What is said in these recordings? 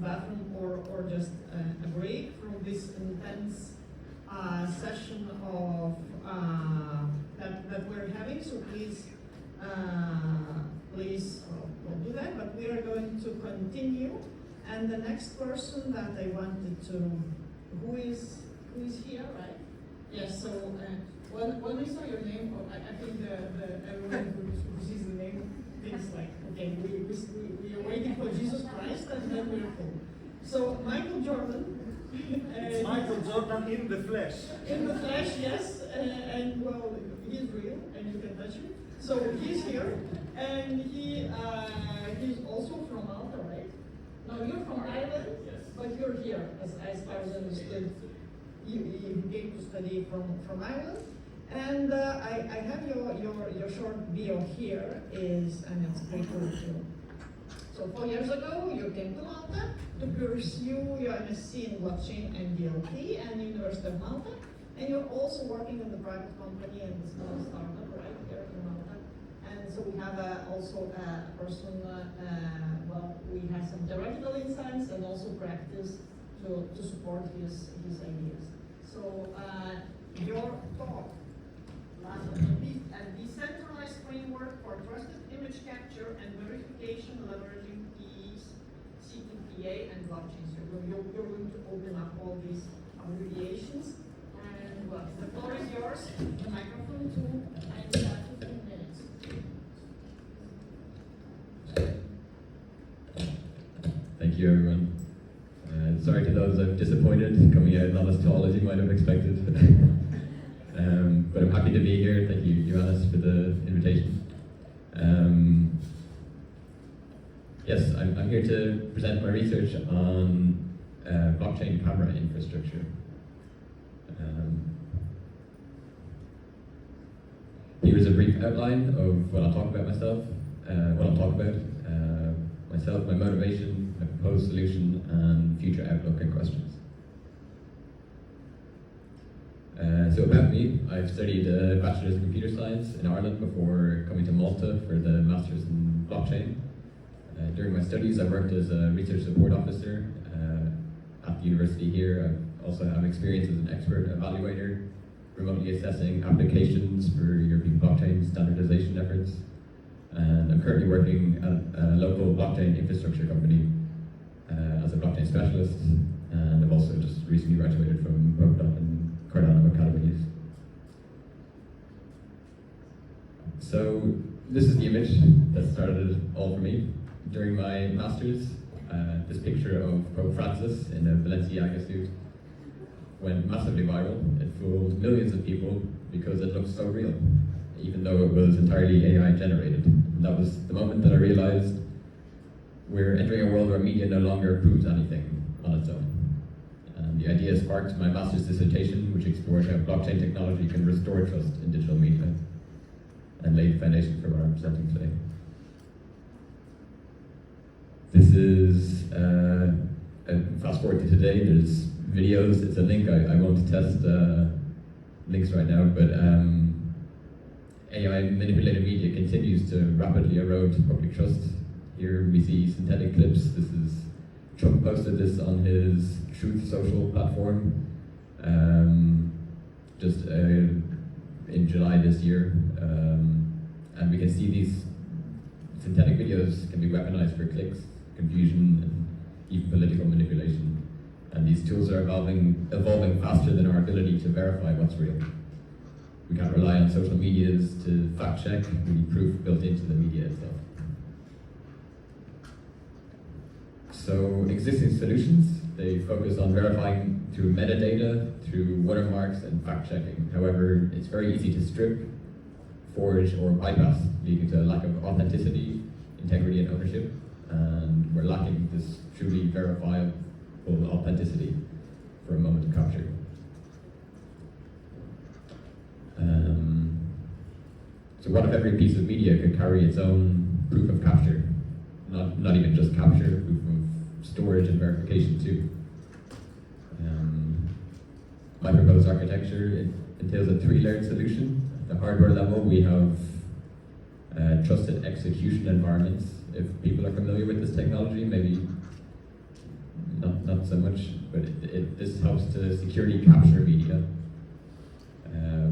bathroom or just a break from this intense session of that we're having. So please don't do that. But we are going to continue. And the next person that I wanted to, who is here, right? Yes. So when we saw your name, I think everyone who sees the name thinks like, okay, we are waiting for Jesus Christ, and then we're full. So Michael Jordan. It's Michael Jordan in the flesh. In the flesh, yes, and well, he's real, and you can touch him. So he's here, and he's also from Malta, right? No, you're from Ireland, yes, but you're here, as far as I understood. You came to study from Ireland, and I have your short bio here and it's pretty cool too. So 4 years ago, you came to Malta to pursue your MSc in blockchain and DLT and the University of Malta, and you're also working in the private company and the small startup right here in Malta. And so we have also a person, we have some theoretical insights and also practice to support his ideas. So your talk, a decentralized framework for trusted image capture and verification leveraging PEs, CTPA, and blockchain. So you're going to open up all these abbreviations. And well, the floor is yours, the microphone too, and 15 minutes. Thank you, everyone. Sorry to those I've disappointed, coming out not as tall as you might have expected. But I'm happy to be here. Thank you, Johannes, for the invitation. Yes, I'm here to present my research on blockchain camera infrastructure. Here's a brief outline of what I'll talk about myself, my motivation, my proposed solution, and future outlook and questions. So about me, I've studied a Bachelor's in Computer Science in Ireland before coming to Malta for the Master's in Blockchain. During my studies, I worked as a research support officer at the university here. I also have experience as an expert evaluator, remotely assessing applications for European blockchain standardization efforts. And I'm currently working at a local blockchain infrastructure company as a blockchain specialist, and I've also just recently graduated from Polkadot and Cardano academies. So this is the image that started it all for me. During my master's, this picture of Pope Francis in a Balenciaga suit went massively viral. It fooled millions of people because it looked so real, even though it was entirely AI generated. And that was the moment that I realized we're entering a world where media no longer proves anything on its own. And the idea sparked my master's dissertation, which explored how blockchain technology can restore trust in digital media and laid the foundation for what I'm presenting today. This is, fast forward to today, there's videos, it's a link, I won't test links right now, but AI manipulated media continues to rapidly erode public trust. Here we see synthetic clips. This is, Trump posted this on his Truth Social platform just in July this year. And we can see these synthetic videos can be weaponized for clicks, confusion, and even political manipulation. And these tools are evolving faster than our ability to verify what's real. We can't rely on social medias to fact check. We need proof built into the media itself. So existing solutions, they focus on verifying through metadata, through watermarks and fact checking. However, it's very easy to strip, forge, or bypass, leading to a lack of authenticity, integrity, and ownership. And we're lacking this truly verifiable authenticity for a moment to capture. So what if every piece of media could carry its own proof of capture? Not even just capture, proof of storage and verification too. My proposed architecture entails a 3-layered solution. At the hardware level, we have trusted execution environments. If people are familiar with this technology, maybe not so much, but this helps to securely capture media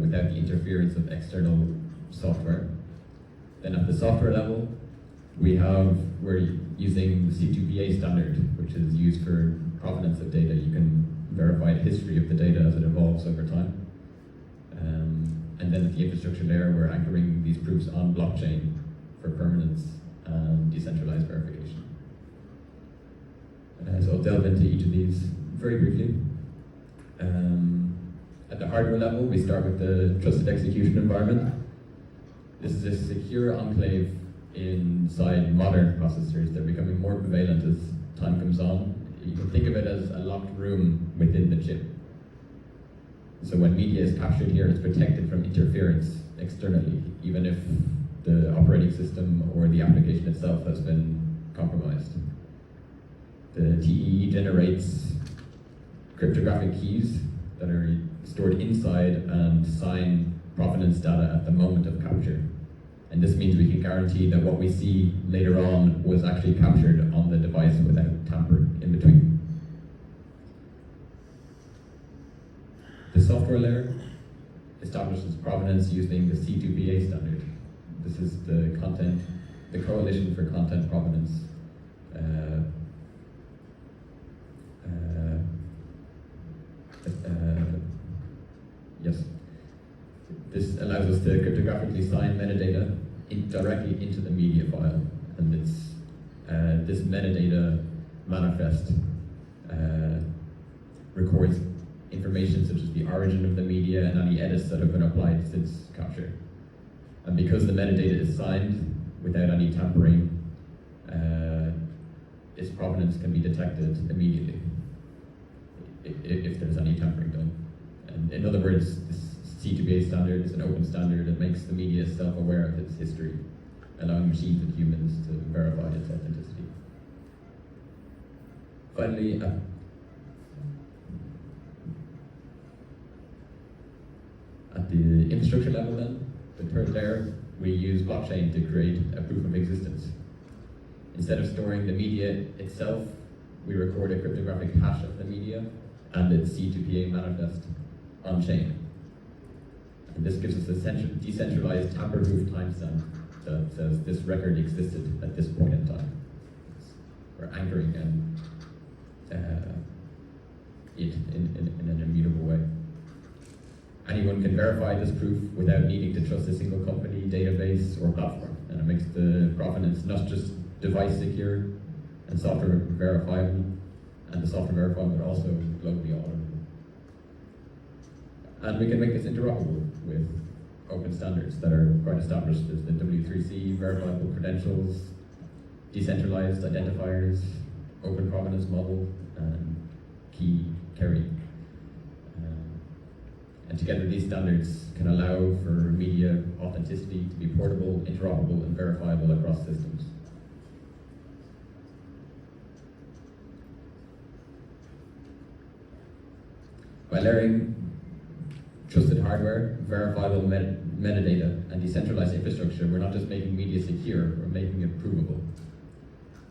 without the interference of external software. Then at the software level, we're using the C2PA standard, which is used for provenance of data. You can verify the history of the data as it evolves over time. And then at the infrastructure layer, we're anchoring these proofs on blockchain for permanence and decentralized verification. So I'll delve into each of these very briefly. At the hardware level, we start with the trusted execution environment. This is a secure enclave inside modern processors. They're becoming more prevalent as time comes on. You can think of it as a locked room within the chip. So when media is captured here, it's protected from interference externally, even if the operating system or the application itself has been compromised. The TEE generates cryptographic keys that are stored inside and sign provenance data at the moment of capture. And this means we can guarantee that what we see later on was actually captured on the device without tampering in between. The software layer establishes provenance using the C2PA standard. This is the Coalition for Content Provenance. Yes. This allows us to cryptographically sign metadata directly into the media file, and this metadata manifest records information such as the origin of the media and any edits that have been applied since capture. And because the metadata is signed without any tampering, its provenance can be detected immediately if there's any tampering done. And in other words, this C2PA standard is an open standard that makes the media self-aware of its history, allowing machines and humans to verify its authenticity. Finally, at the infrastructure level then, the third layer, we use blockchain to create a proof of existence. Instead of storing the media itself, we record a cryptographic hash of the media and its C2PA manifest on-chain. And this gives us a decentralized tamper-proof timestamp that says this record existed at this point in time. We're anchoring it in an immutable way. Anyone can verify this proof without needing to trust a single company, database, or platform. And it makes the provenance not just device secure and software verifiable, and the software verifiable, but also globally auditable. And we can make this interoperable with open standards that are quite established. There's the W3C, verifiable credentials, decentralized identifiers, open provenance model, and key carrying. And together these standards can allow for media authenticity to be portable, interoperable, and verifiable across systems. By layering trusted hardware, verifiable metadata, and decentralized infrastructure, we're not just making media secure, we're making it provable.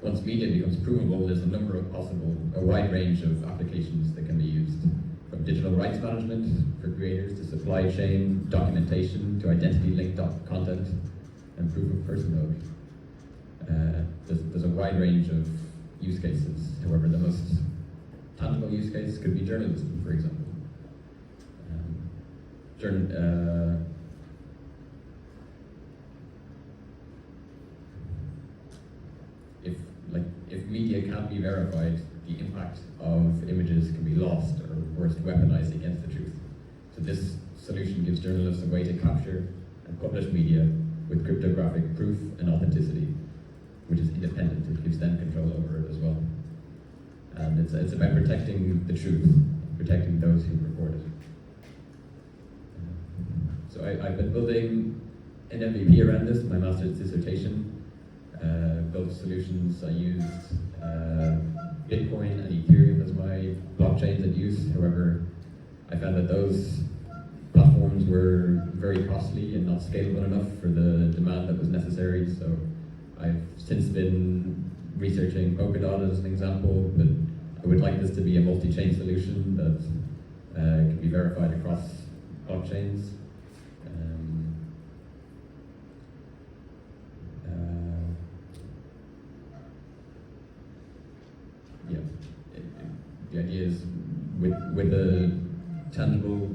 Once media becomes provable, there's a wide range of applications that can be used. From digital rights management for creators to supply chain documentation to identity-linked content and proof of personhood. There's a wide range of use cases. However, the most tangible use case could be journalism, for example. If media can't be verified, the impact of images can be lost or worse, weaponized against the truth. So this solution gives journalists a way to capture and publish media with cryptographic proof and authenticity, which is independent. It gives them control over it as well. And it's about protecting the truth, protecting those who report it. So I've been building an MVP around this, my master's dissertation. Built solutions. I used Bitcoin and Ethereum as my blockchains at use. However, I found that those platforms were very costly and not scalable enough for the demand that was necessary. So I've since been researching Polkadot as an example, but I would like this to be a multi-chain solution that can be verified across blockchains. Yeah, the idea is with a tangible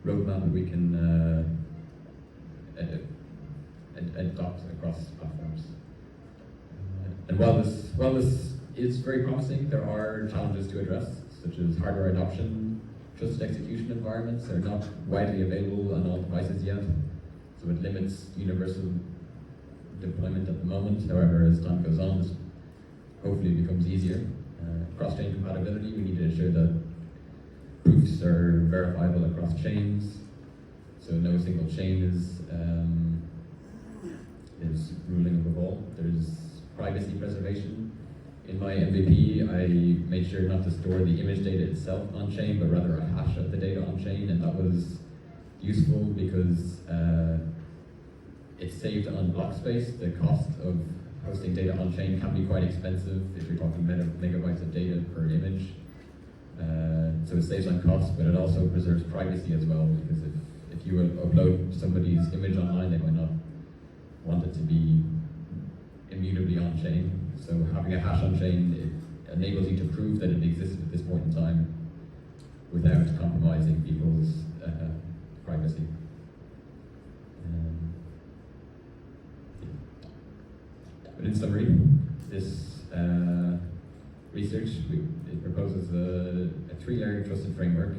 roadmap we can adopt across platforms. And while this is very promising, there are challenges to address, such as hardware adoption. Trusted execution environments are not widely available on all devices yet, so it limits universal deployment at the moment. However, as time goes on, this hopefully becomes easier. Cross-chain compatibility, we need to ensure that proofs are verifiable across chains, so no single chain is ruling above all. There's privacy preservation. In my MVP, I made sure not to store the image data itself on-chain, but rather a hash of the data on-chain, and that was useful because it saved on block space. The cost of hosting data on-chain can be quite expensive if you're talking megabytes of data per image. So it saves on cost, but it also preserves privacy as well, because if you upload somebody's image online, they might not want it to be immutably on-chain. So having a hash on-chain, it enables you to prove that it exists at this point in time without compromising people's privacy. But in summary, this research, it proposes a three-layered trusted framework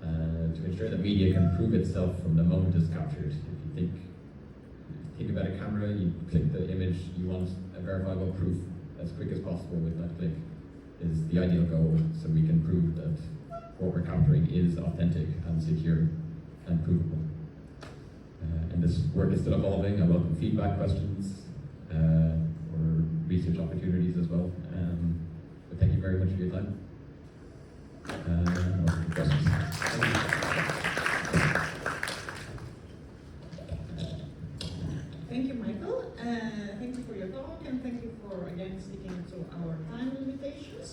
to ensure that media can prove itself from the moment it's captured. If you think about a camera, you click the image, you want a verifiable proof as quick as possible with that click is the ideal goal, so we can prove that what we're capturing is authentic and secure and provable. And this work is still evolving. I welcome feedback, questions, or research opportunities as well. But thank you very much for your time. Questions.